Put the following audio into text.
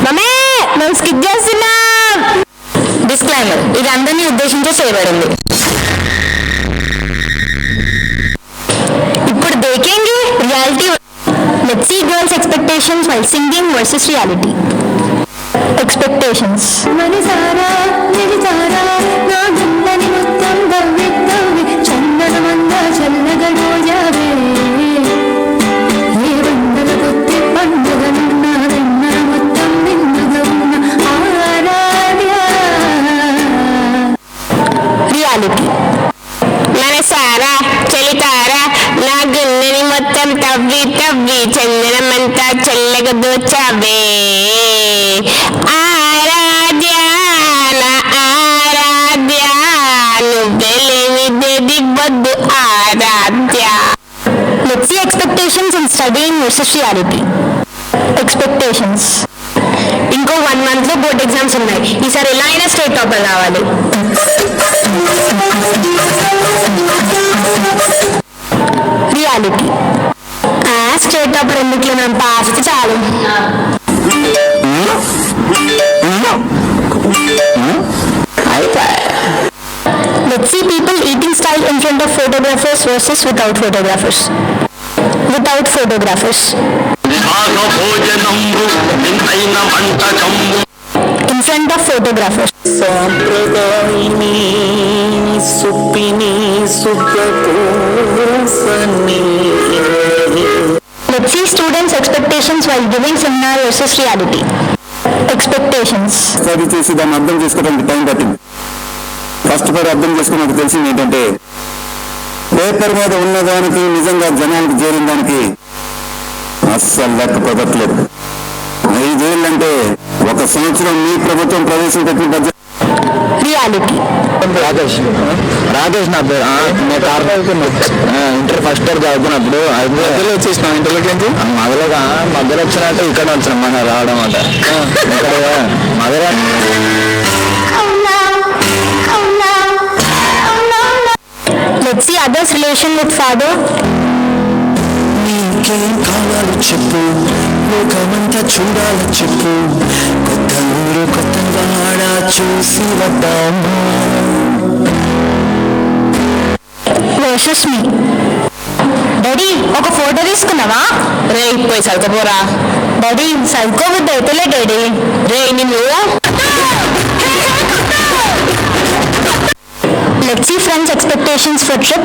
మమ్మే మేము స్కిప్ చేస్తున్నాం. డిస్క్లైమర్, ఇది అందరినీ ఉద్దేశించి చేయబడింది. ఇప్పుడు దేఖేంగే reality. Let's see girls' expectations while singing versus reality. Expectations. Manisara, Niditara, Nagandani Muttam Davi Davi, Chandanamanda Challagadoyave. Ye Vandala Putti Pandaganna Venna Muttam Ninnagavuna Aradya. Reality. Manisara, Chalitara, Nagandani Muttam Davi Davi, Chandanamanda Challagadoyave. Let's see expectations in studying versus reality. Expectations. ఇంకో 1 month లో board exams ఉన్నాయి. ఈసారి ఎలా అయినా state topper రావాలి. Reality. State topper ఎందుకు, మనం pass అయితే చాలు. Let's see people eating style in front of photographers versus without photographers. Without photographers. In front of photographers. Let's see students' expectations while giving seminar versus reality. Expectations. Study చేసి దాన్ని అర్థం చేసుకోవడానికి time పట్టింది. First for అర్థం చేసుకున్నది తెలిసింది ఏంటంటే, paper మీద ఉన్నదానికి నిజంగా జనానికి చేరిన దానికి అస్సలు లెక్క కుదరట్లేదు. 5 ఏళ్ళంటే 1 సంవత్సరం మీ ప్రభుత్వం ప్రవేశపెట్టిన బడ్జెట్. రియాలిటీ. రాకేష్ నా పేరు. ఇంటర్ ఫస్ట్ ఇయర్ చదువుతున్నప్పుడు మధ్యలో వచ్చేసిన ఇంటర్లోకి మధ్యలో వచ్చినట్టు ఇక్కడ వచ్చిన మన రావడం అంట మధ్యలో. Let's see others' relation with father. నీకేం కావాలో చెప్పు, లోకమంతా చూడాలో చెప్పు, కొత్త ఊరు కొత్త వాడ చూసి వద్దాము. Versus me. డాడీ ఒక ఫోటో తీసుకున్నావా? రే పోయి సరుకోపోరా. Daddy సరుకోవద్దు అయితేలే daddy. రే నిన్ను. Let's see friends' expectations for trip.